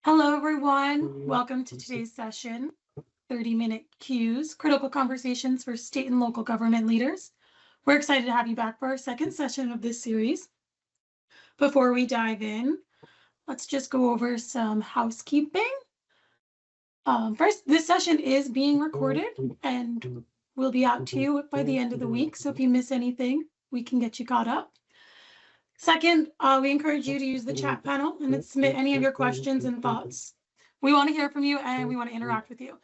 Hello, everyone. Welcome to today's session, 30-minute Qs, critical conversations for state and local government leaders. We're excited to have you back for our second session of this series. Before we dive in, let's just go over some housekeeping. First, this session is being recorded and will be out to you by the end of the week. So if you miss anything, we can get you caught up. Second, we encourage you to use the chat panel and submit any of your questions and thoughts. We want to hear from you and we want to interact with you.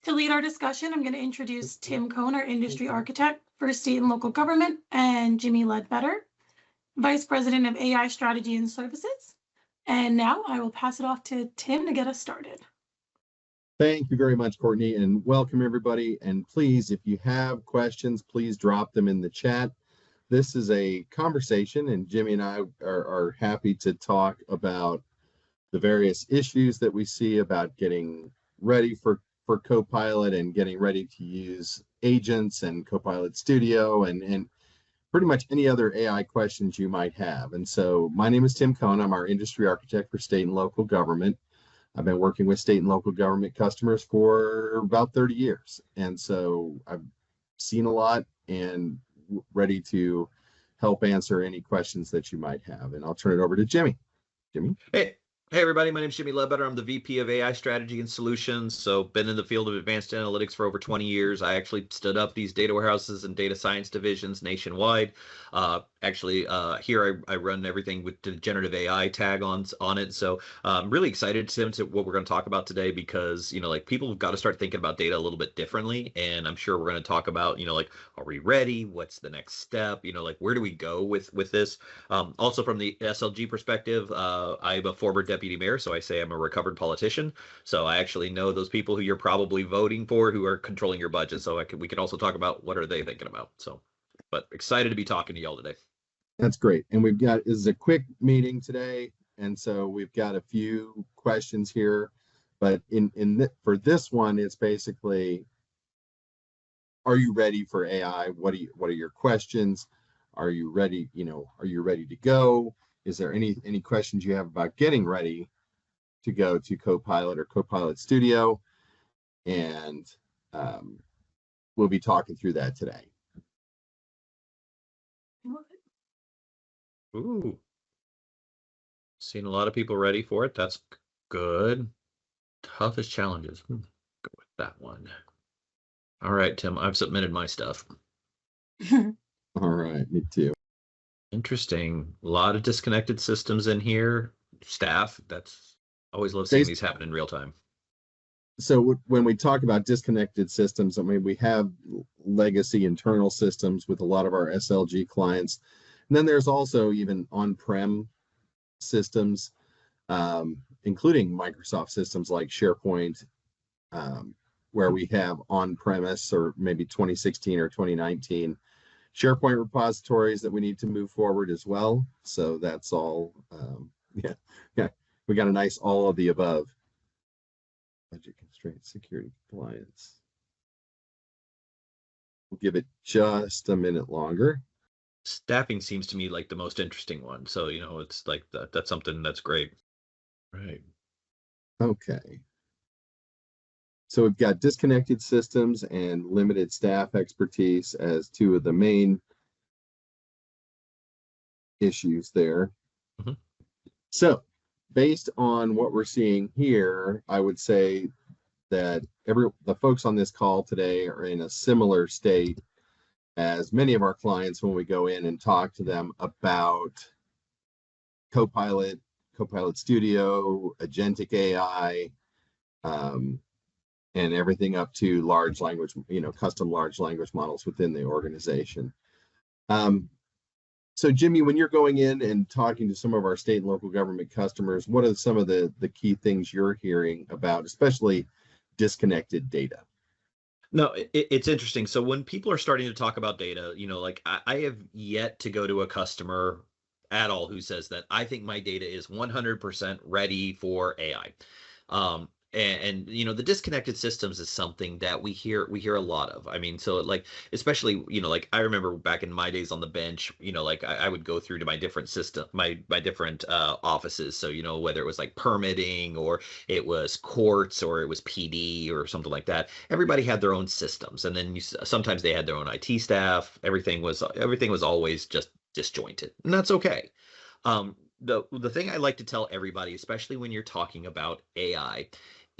To lead our discussion, I'm going to introduce Tim Cohn, our industry architect for state and local government, and Jimmy Ledbetter, Vice President of AI Strategy and Services. And now I will pass it off to Tim to get us started. Thank you very much, Courtney, and welcome everybody. And please, if you have questions, please drop them in the chat. This is a conversation, and Jimmy and I are happy to talk about the various issues that we see about getting ready for Copilot and getting ready to use agents and Copilot Studio and pretty much any other AI questions you might have. And so my name is Tim Cohn. I'm our industry architect for state and local government. I've been working with state and local government customers for about 30 years. And so I've seen a lot and ready to help answer any questions that you might have. And I'll turn it over to Jimmy. Jimmy? Hey everybody, my name is Jimmy Ledbetter. I'm the VP of AI Strategy and Solutions. So been in the field of advanced analytics for over 20 years. I actually stood up these data warehouses and data science divisions nationwide. Here I run everything with the generative AI tag on it. So I'm really excited to what we're going to talk about today because, people have got to start thinking about data a little bit differently. And I'm sure we're going to talk about, are we ready? What's the next step? Where do we go with this? Also from the SLG perspective, I'm a former deputy mayor, so I say I'm a recovered politician. So I actually know those people who you're probably voting for who are controlling your budget. So we can also talk about what are they thinking about. But excited to be talking to y'all today. That's great. And this is a quick meeting today. And so we've got a few questions here, but for this one, it's basically, are you ready for AI? What are your questions? Are you ready? Are you ready to go? Is there any questions you have about getting ready to go to Copilot or Copilot Studio? And we'll be talking through that today. Ooh. Seen a lot of people ready for it. That's good. Toughest challenges. Go with that one. All right, Tim, I've submitted my stuff. All right, me too. Interesting. A lot of disconnected systems in here. Staff, that's always love seeing these happen in real time. So when we talk about disconnected systems, I mean, we have legacy internal systems with a lot of our SLG clients. And then there's also even on-prem systems, including Microsoft systems like SharePoint, where we have on-premise or maybe 2016 or 2019 SharePoint repositories that we need to move forward as well. So that's all, we got a nice all of the above. Budget constraints, security compliance. We'll give it just a minute longer. Staffing seems to me like the most interesting one. So, it's like that's something that's great. Right. Okay. So we've got disconnected systems and limited staff expertise as two of the main issues there. Mm-hmm. So based on what we're seeing here, I would say that the folks on this call today are in a similar state as many of our clients when we go in and talk to them about Copilot, Copilot Studio, agentic AI, and everything up to large language, custom large language models within the organization. So Jimmy, when you're going in and talking to some of our state and local government customers, what are some of the key things you're hearing about, especially disconnected data? No, it's interesting. So when people are starting to talk about data, I have yet to go to a customer at all who says that I think my data is 100% ready for AI. And you know, the disconnected systems is something that we hear a lot of. I mean, so like, especially, you know, like I remember back in my days on the bench, you know, like I would go through to my different system, my different offices. So, you know, whether it was like permitting or it was courts or it was PD or something like that, everybody had their own systems. And then sometimes they had their own IT staff. Everything was always just disjointed, and that's okay. The thing I like to tell everybody, especially when you're talking about AI,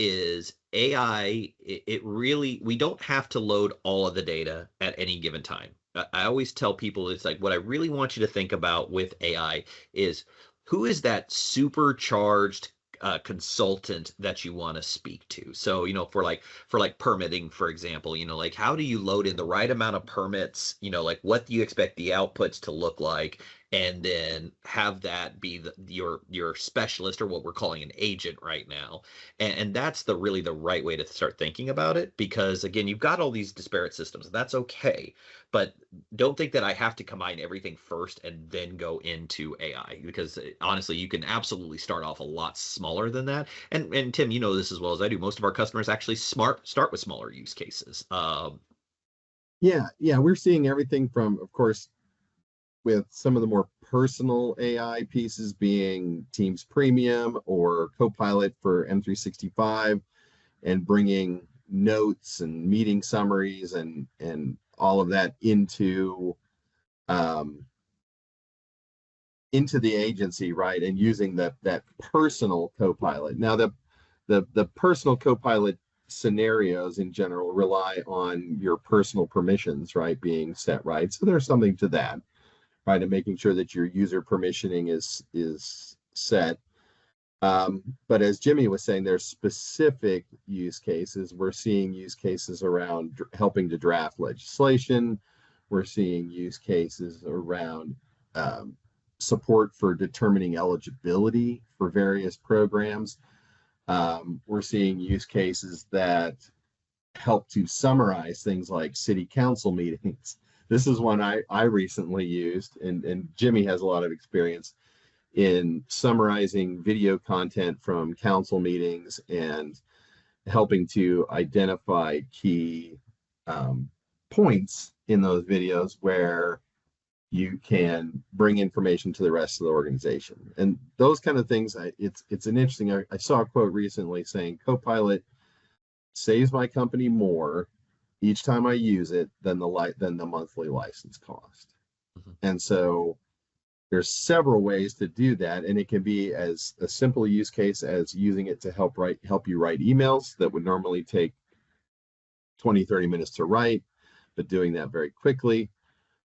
is AI, it really, we don't have to load all of the data at any given time. I always tell people, it's like, what I really want you to think about with AI is, who is that supercharged consultant that you want to speak to? So, you know, for like permitting, for example, you know, like how do you load in the right amount of permits? You know, like what do you expect the outputs to look like? And then have that be your specialist, or what we're calling an agent right now. And that's really the right way to start thinking about it, because again, you've got all these disparate systems, and that's okay. But don't think that I have to combine everything first and then go into AI, because honestly, you can absolutely start off a lot smaller than that. And Tim, you know this as well as I do. Most of our customers actually start with smaller use cases. Yeah, we're seeing everything from, of course, with some of the more personal AI pieces being Teams Premium or Copilot for M365, and bringing notes and meeting summaries and all of that um, into the agency, right? And using that personal Copilot. Now, the personal Copilot scenarios in general rely on your personal permissions, right, being set right. So there's something to that, right, and making sure that your user permissioning is set. But as Jimmy was saying, there's specific use cases. We're seeing use cases around helping to draft legislation. We're seeing use cases around um, support for determining eligibility for various programs. We're seeing use cases that help to summarize things like city council meetings. This is one I recently used, and Jimmy has a lot of experience in summarizing video content from council meetings and helping to identify key um, points in those videos where you can bring information to the rest of the organization. And those kind of things, it's an interesting, I saw a quote recently saying Copilot saves my company more each time I use it than the monthly license cost. Mhm. And so there's several ways to do that, and it can be as a simple use case as using it to help you write emails that would normally take 20-30 minutes to write, but doing that very quickly,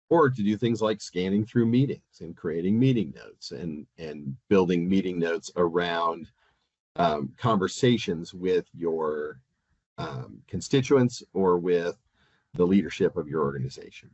or to do things like scanning through meetings and creating meeting notes and building meeting notes around conversations with your constituents or with the leadership of your organization.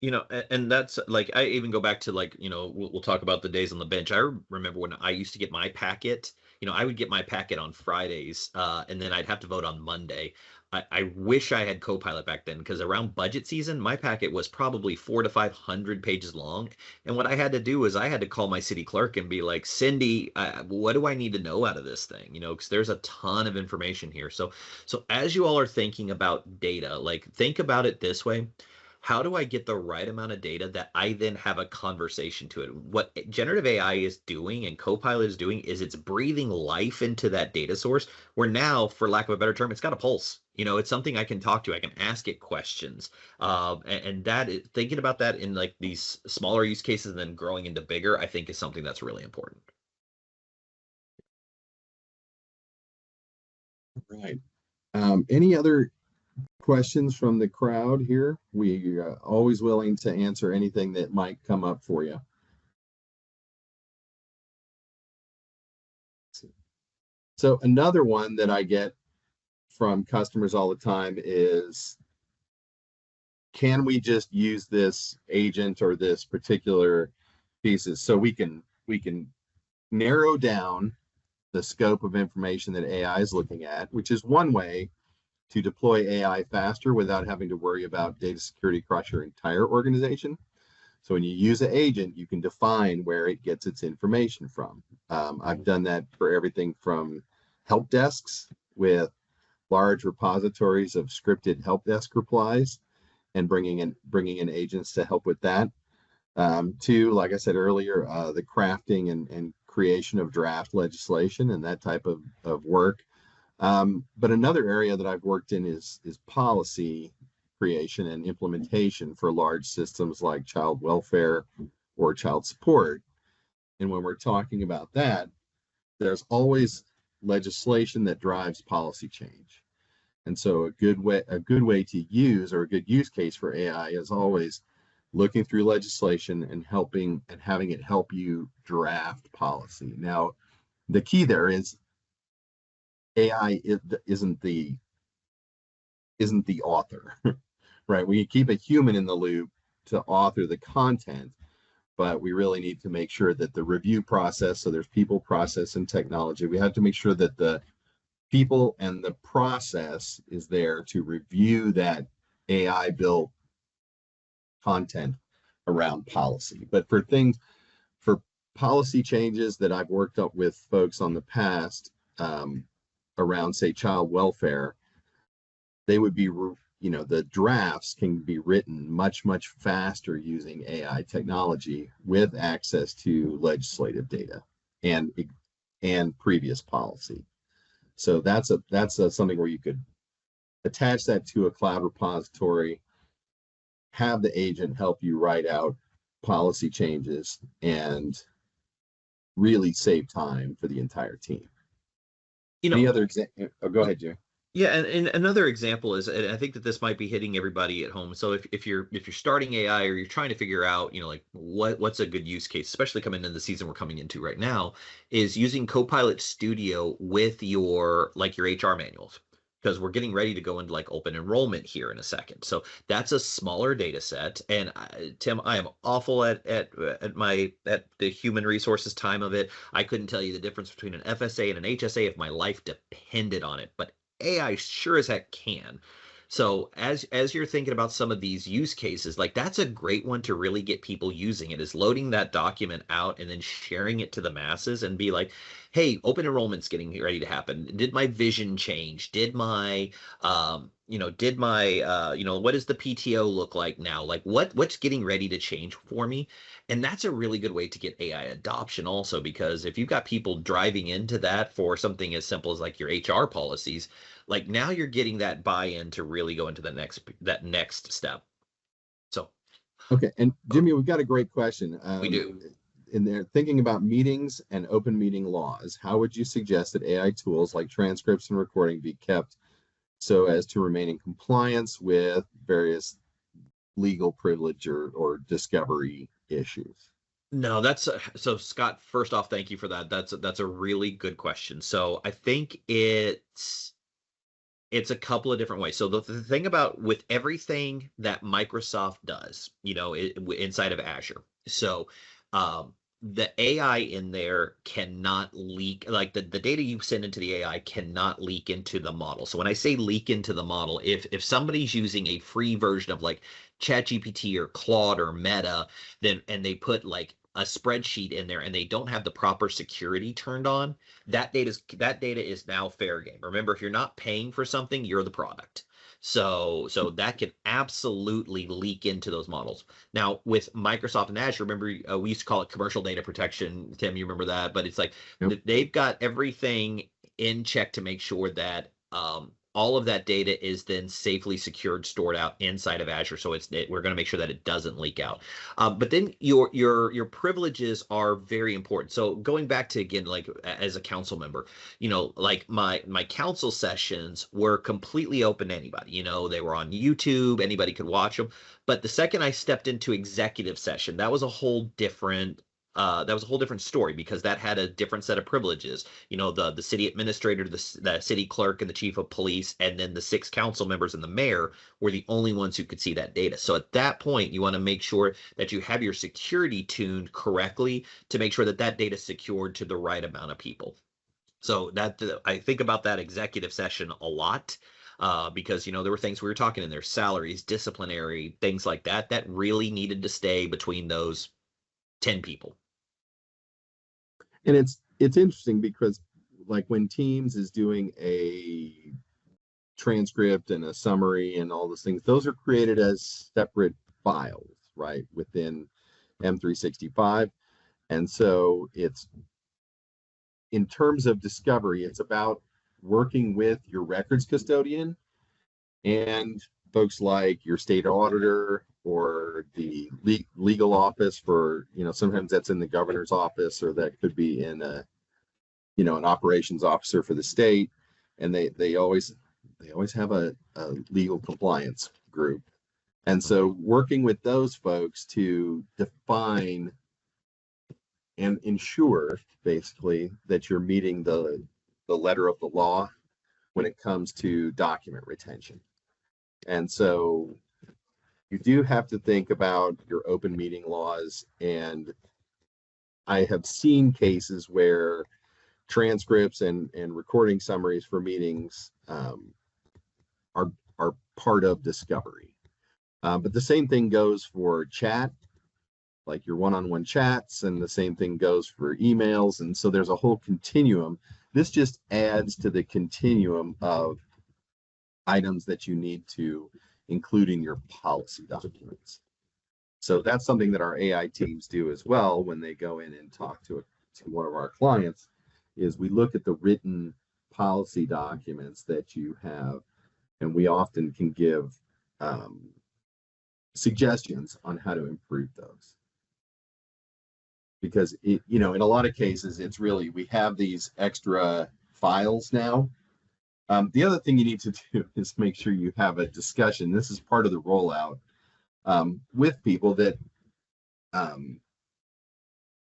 You know, and that's like, I even go back to, like, you know, we'll talk about the days on the bench. I remember when I used to get my packet. You know, I would get my packet on Fridays, and then I'd have to vote on Monday. I wish I had Copilot back then, because around budget season, my packet was probably 400 to 500 pages long. And what I had to do was I had to call my city clerk and be like, Cindy, what do I need to know out of this thing? You know, because there's a ton of information here. So as you all are thinking about data, like, think about it this way: how do I get the right amount of data that I then have a conversation to it? What generative AI is doing and Copilot is doing is it's breathing life into that data source, where now, for lack of a better term, it's got a pulse. You know, it's something I can talk to. I can ask it questions. And that is, thinking about that in like these smaller use cases and then growing into bigger, I think is something that's really important. Right. Any other questions from the crowd here? We are always willing to answer anything that might come up for you. So another one that I get from customers all the time is, can we just use this agent or this particular pieces so we can narrow down the scope of information that AI is looking at, which is one way to deploy AI faster without having to worry about data security across your entire organization. So when you use an agent, you can define where it gets its information from. I've done that for everything from help desks with large repositories of scripted help desk replies and bringing in agents to help with that. Two, like I said earlier, the crafting and creation of draft legislation and that type of work. But another area that I've worked in is policy creation and implementation for large systems like child welfare or child support. And when we're talking about that, there's always legislation that drives policy change. And so a good way to use, or a good use case for AI, is always looking through legislation and having it help you draft policy. Now, the key there is AI isn't the author, right? We keep a human in the loop to author the content, but we really need to make sure that the review process, so there's people, process, and technology. We have to make sure that the people and the process is there to review that AI built content around policy. But for policy changes that I've worked up with folks on the past, around, say, child welfare, they would be, the drafts can be written much, much faster using AI technology with access to legislative data and previous policy. So that's something where you could attach that to a cloud repository, have the agent help you write out policy changes, and really save time for the entire team. Any other example? Oh, go ahead, Jay. Yeah, and another example is, and I think that this might be hitting everybody at home. So if you're starting AI, or you're trying to figure out, like what's a good use case, especially coming into the season we're coming into right now, is using Copilot Studio with your HR manuals, because we're getting ready to go into like open enrollment here in a second. So that's a smaller data set. And Tim, I am awful at the human resources time of it. I couldn't tell you the difference between an FSA and an HSA if my life depended on it, but AI sure as heck can. So as you're thinking about some of these use cases, like that's a great one to really get people using it, is loading that document out and then sharing it to the masses and be like, hey, open enrollment's getting ready to happen. Did my vision change? Did my what does the PTO look like now? Like what's getting ready to change for me? And that's a really good way to get AI adoption also, because if you've got people driving into that for something as simple as like your HR policies, like now you're getting that buy-in to really go into that next step. So okay, and Jimmy, we've got a great question. we do. In there, thinking about meetings and open meeting laws, how would you suggest that AI tools like transcripts and recording be kept so as to remain in compliance with various legal privilege or discovery issues? No, so Scott, first off, thank you for that. That's a really good question. So I think it's a couple of different ways. So the thing about with everything that Microsoft does, inside of Azure. So the AI in there cannot leak, like the data you send into the AI cannot leak into the model. So when I say leak into the model, if somebody's using a free version of like ChatGPT or Claude or Meta, and they put like a spreadsheet in there and they don't have the proper security turned on, that data is now fair game. Remember, if you're not paying for something, you're the product. So that can absolutely leak into those models. Now with Microsoft and Azure, remember we used to call it commercial data protection. Tim, you remember that? But it's like they've got everything in check to make sure that all of that data is then safely secured, stored out inside of Azure. So we're going to make sure that it doesn't leak out. But then your privileges are very important. So going back to, again, like as a council member, like my council sessions were completely open to anybody. They were on YouTube, anybody could watch them. But the second I stepped into executive session, that was a whole different story, because that had a different set of privileges. The city administrator, the city clerk, and the chief of police, and then the 6 council members and the mayor were the only ones who could see that data. So at that point, you want to make sure that you have your security tuned correctly to make sure that data is secured to the right amount of people. So I think about that executive session a lot. Because there were things we were talking in there, salaries, disciplinary, things like that really needed to stay between those 10 people. And it's interesting because like when Teams is doing a transcript and a summary and all those things, those are created as separate files, right, within M365. And so it's, in terms of discovery, it's about working with your records custodian and folks like your state auditor or the legal office for, sometimes that's in the governor's office, or that could be in an operations officer for the state. And they always have a legal compliance group. And so working with those folks to define and ensure basically that you're meeting the letter of the law when it comes to document retention. And so you do have to think about your open meeting laws. And I have seen cases where transcripts and recording summaries for meetings are part of discovery. But the same thing goes for chat, like your one-on-one chats, and the same thing goes for emails. And so there's a whole continuum. This just adds to the continuum of items that you need to include in your policy documents. So that's something that our AI teams do as well when they go in and talk to one of our clients, is we look at the written policy documents that you have, and we often can give suggestions on how to improve those. Because in a lot of cases, it's really, we have these extra files now. The other thing you need to do is make sure you have a discussion. This is part of the rollout with people that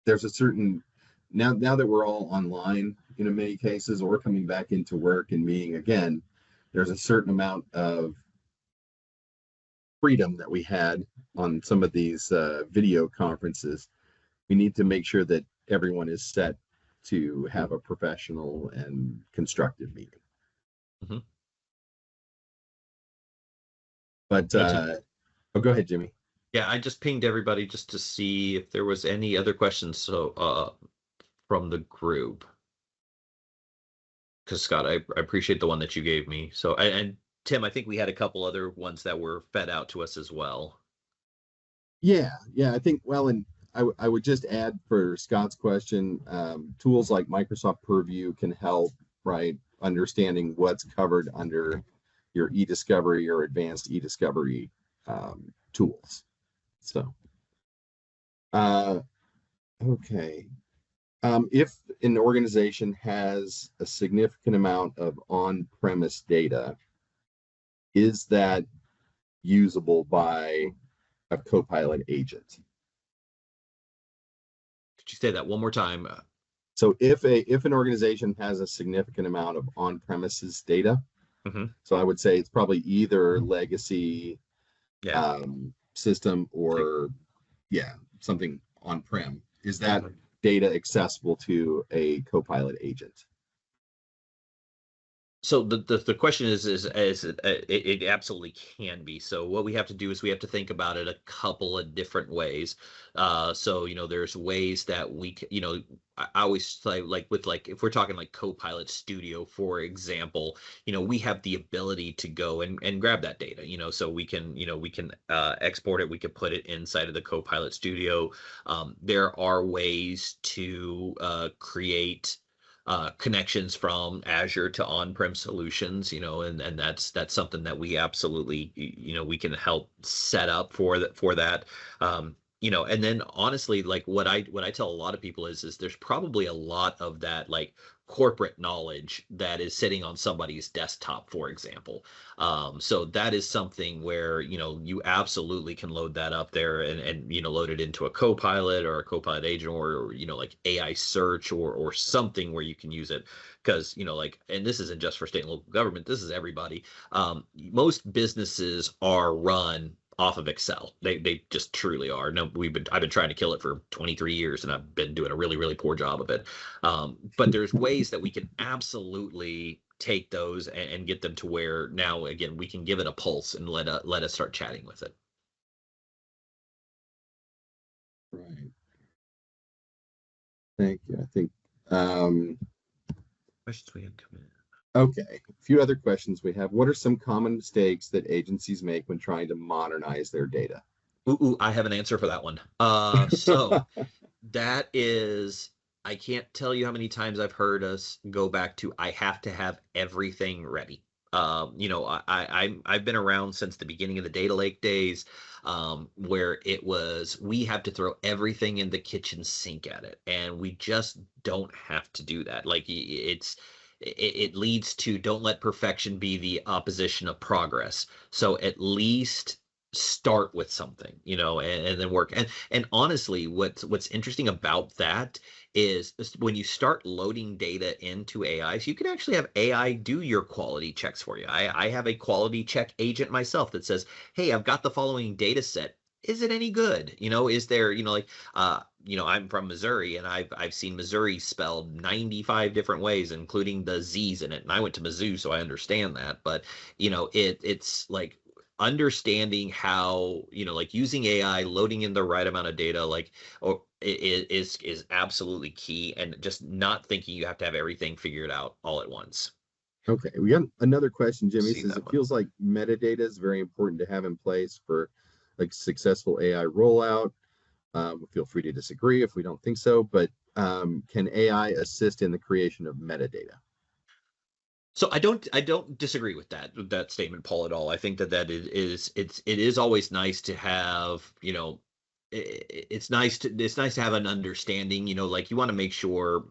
there's a certain, now that we're all online in many cases, or coming back into work and meeting again, there's a certain amount of freedom that we had on some of these video conferences. We need to make sure that everyone is set to have a professional and constructive meeting. Mm-hmm. But go ahead, Jimmy. Yeah, I just pinged everybody just to see if there was any other questions from the group. Because Scott, I appreciate the one that you gave me. So and Tim, I think we had a couple other ones that were fed out to us as well. Yeah, I think, well, and I would just add for Scott's question, tools like Microsoft Purview can help, right? Understanding what's covered under your e-discovery or advanced e-discovery tools. So, okay. If an organization has a significant amount of on-premise data, is that usable by a Copilot agent? Could you say that one more time? So if an organization has a significant amount of on-premises data, so I would say it's probably either legacy system or something on-prem. Is that data accessible to a Copilot agent? So the question is it absolutely can be. So what we have to do is we have to think about it a couple of different ways. So there's ways that we can, I always say, like if we're talking like Copilot Studio, for example, we have the ability to go and grab that data, so we can export it, we can put it inside of the Copilot Studio. There are ways to create connections from Azure to on-prem solutions, and that's something that we absolutely, we can help set up for that. And then honestly, like what I tell a lot of people is there's probably a lot of that like corporate knowledge that is sitting on somebody's desktop, for example. So that is something where, you absolutely can load that up there and load it into a Copilot or a Copilot agent or like AI search or something where you can use it. Because, and this isn't just for state and local government, this is everybody. Most businesses are run off of Excel. They just truly are. No, I've been trying to kill it for 23 years, and I've been doing a really, really poor job of it. But there's ways that we can absolutely take those and get them to where now, again, we can give it a pulse and let us start chatting with it. Right. Thank you. I think Questions we had come in. Okay, a few other questions we have. What are some common mistakes that agencies make when trying to modernize their data? Ooh, I have an answer for that one. So that is, I can't tell you how many times I've heard us go back to, I have to have everything ready. I've been around since the beginning of the data lake days, where it was, we have to throw everything in the kitchen sink at it, and we just don't have to do that. Like it leads to, don't let perfection be the opposition of progress. So at least start with something, and then work. And honestly, what's interesting about that is when you start loading data into AI, so you can actually have AI do your quality checks for you. I have a quality check agent myself that says, hey, I've got the following data set. Is it any good? Is there, I'm from Missouri, and I've seen Missouri spelled 95 different ways, including the Z's in it. And I went to Mizzou, so I understand that. But it's like understanding how, like using AI, loading in the right amount of data, like, or is absolutely key, and just not thinking you have to have everything figured out all at once. Okay, we got another question. Jimmy See says that it one. feels like metadata is very important to have in place for like successful AI rollout. Feel free to disagree if we don't think so, but can AI assist in the creation of metadata? So I don't disagree with that statement, Paul, at all. I think that it is always nice to have, it's nice to have an understanding, like you want to make sure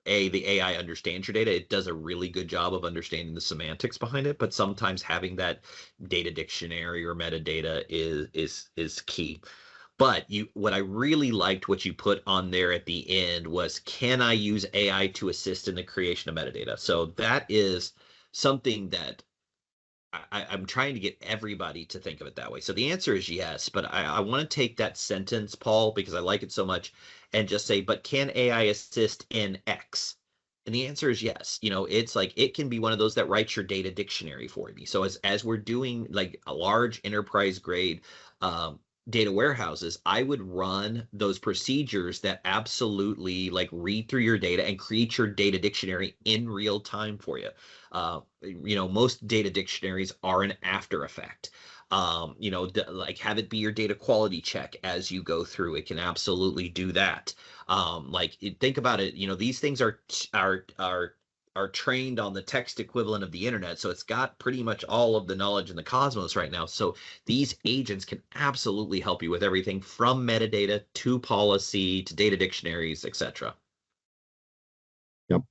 the AI understands your data. It does a really good job of understanding the semantics behind it, but sometimes having that data dictionary or metadata is key. But what I really liked what you put on there at the end was, can I use AI to assist in the creation of metadata? So that is something that I'm trying to get everybody to think of it that way. So the answer is yes, but I want to take that sentence, Paul, because I like it so much, and just say, but can AI assist in X? And the answer is yes. It's like, it can be one of those that writes your data dictionary for me. So as we're doing like a large enterprise grade data warehouses, I would run those procedures that absolutely like read through your data and create your data dictionary in real time for you. Most data dictionaries are an after effect. Like have it be your data quality check as you go through. It can absolutely do that. Think about it. These things are trained on the text equivalent of the internet, so it's got pretty much all of the knowledge in the cosmos right now. So these agents can absolutely help you with everything from metadata to policy to data dictionaries, etc. Yep,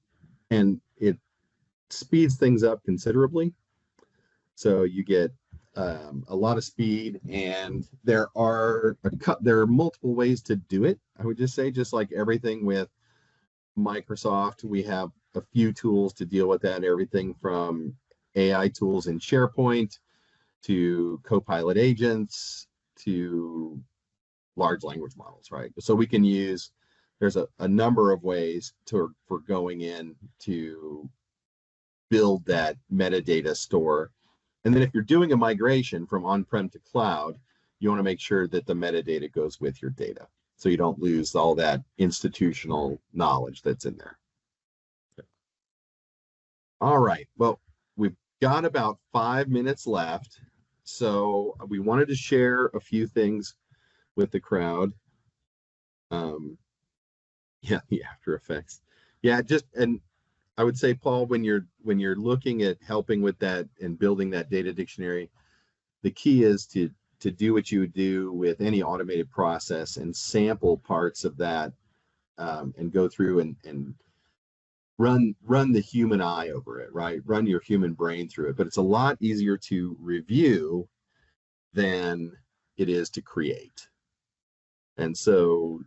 and it speeds things up considerably. So you get a lot of speed, and there are multiple ways to do it. I would just say, just like everything with Microsoft, we have a few tools to deal with that. Everything from AI tools in SharePoint to Copilot agents to large language models, right? So we can use. There's a number of ways for going in to build that metadata store. And then if you're doing a migration from on-prem to cloud, you want to make sure that the metadata goes with your data, so you don't lose all that institutional knowledge that's in there. All right. Well, we've got about 5 minutes left. So we wanted to share a few things with the crowd. Yeah, the after effects. Yeah, and I would say, Paul, when you're looking at helping with that and building that data dictionary, the key is to do what you would do with any automated process and sample parts of that, and go through and run the human eye over it, right? Run your human brain through it. But it's a lot easier to review than it is to create. And so,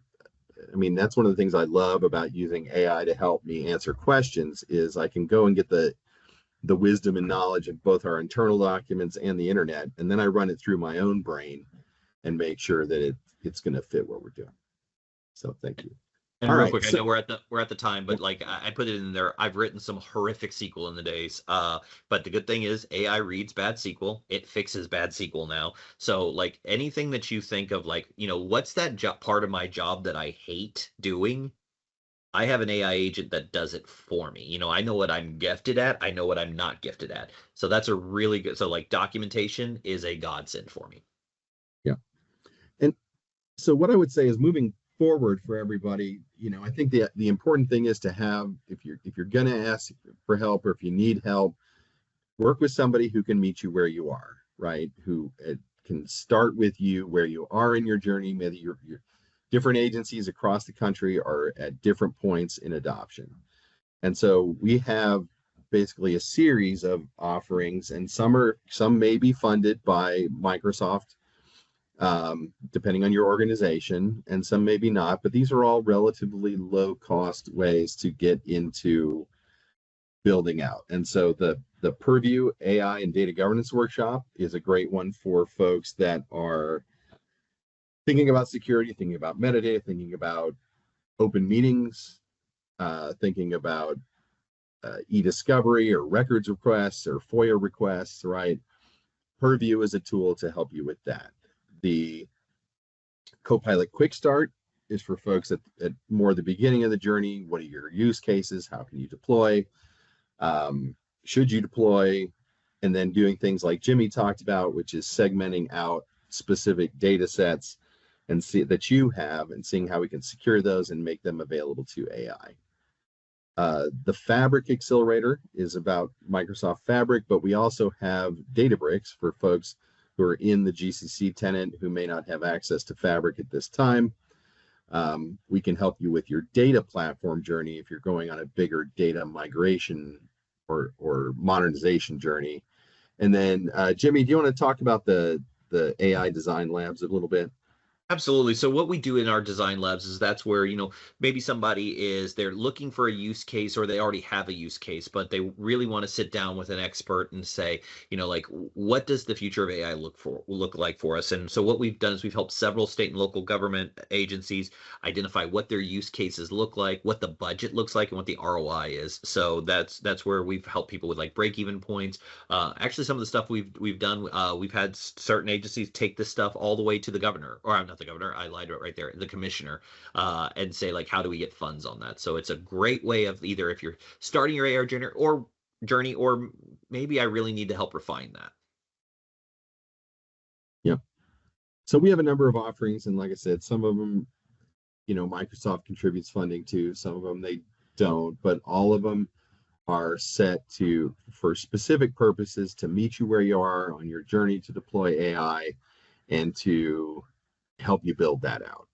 I mean, that's one of the things I love about using AI to help me answer questions is I can go and get the wisdom and knowledge of both our internal documents and the internet, and then I run it through my own brain and make sure that it's going to fit what we're doing. So thank you. And All real right. quick, I So know we're at the time, but like I put it in there. I've written some horrific SQL in the days. But the good thing is AI reads bad SQL. It fixes bad SQL now. So like anything that you think of, like, what's that part of my job that I hate doing? I have an AI agent that does it for me. I know what I'm gifted at. I know what I'm not gifted at. So that's a really good. So like documentation is a godsend for me. Yeah. And so what I would say is moving forward for everybody, I think the important thing is to have, if you're going to ask for help, or if you need help, work with somebody who can meet you where you are, right? Who can start with you where you are in your journey. Maybe your different agencies across the country are at different points in adoption. And so we have basically a series of offerings, and some may be funded by Microsoft, depending on your organization, and some maybe not, but these are all relatively low cost ways to get into building out. And so the Purview AI and Data Governance Workshop is a great one for folks that are thinking about security, thinking about metadata, thinking about open meetings, thinking about e-discovery or records requests or FOIA requests, right? Purview is a tool to help you with that. The Copilot Quick Start is for folks at more the beginning of the journey. What are your use cases? How can you deploy? Should you deploy? And then doing things like Jimmy talked about, which is segmenting out specific data sets and see that you have, and seeing how we can secure those and make them available to AI. The Fabric Accelerator is about Microsoft Fabric, but we also have Databricks for folks who are in the GCC tenant who may not have access to Fabric at this time. We can help you with your data platform journey if you're going on a bigger data migration or modernization journey. And then Jimmy, do you want to talk about the AI design labs a little bit? Absolutely. So what we do in our design labs is that's where, maybe they're looking for a use case, or they already have a use case, but they really want to sit down with an expert and say, like, what does the future of AI look like for us? And so what we've done is we've helped several state and local government agencies identify what their use cases look like, what the budget looks like, and what the ROI is. So that's where we've helped people with like break-even points. Actually, some of the stuff we've done, we've had certain agencies take this stuff all the way to the governor, or I'm not the governor, I lied right there, the commissioner, and say like, how do we get funds on that? So it's a great way of either if you're starting your AR journey, or maybe I really need to help refine that. Yeah. So we have a number of offerings, and like I said, some of them, Microsoft contributes funding to, some of them they don't, but all of them are set for specific purposes to meet you where you are on your journey to deploy AI and to help you build that out.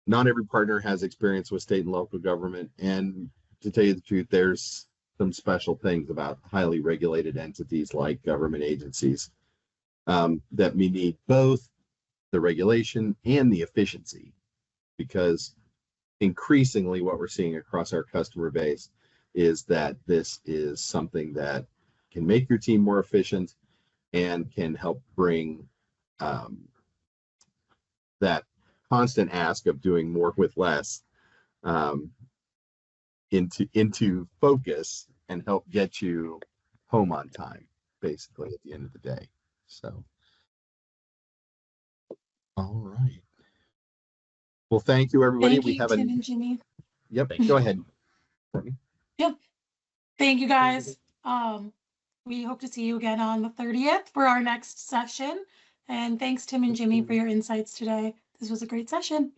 Not every partner has experience with state and local government, and to tell you the truth, there's some special things about highly regulated entities like government agencies that may need both the regulation and the efficiency, because increasingly what we're seeing across our customer base is that this is something that can make your team more efficient and can help bring that constant ask of doing more with less into focus, and help get you home on time, basically, at the end of the day. So, all right. Well, thank you, everybody. Thank you, Tim and Jimmy. Yep. Go ahead. Yep. Thank you, guys. We hope to see you again on the 30th for our next session. And thanks, Tim and Jimmy, for your insights today. This was a great session.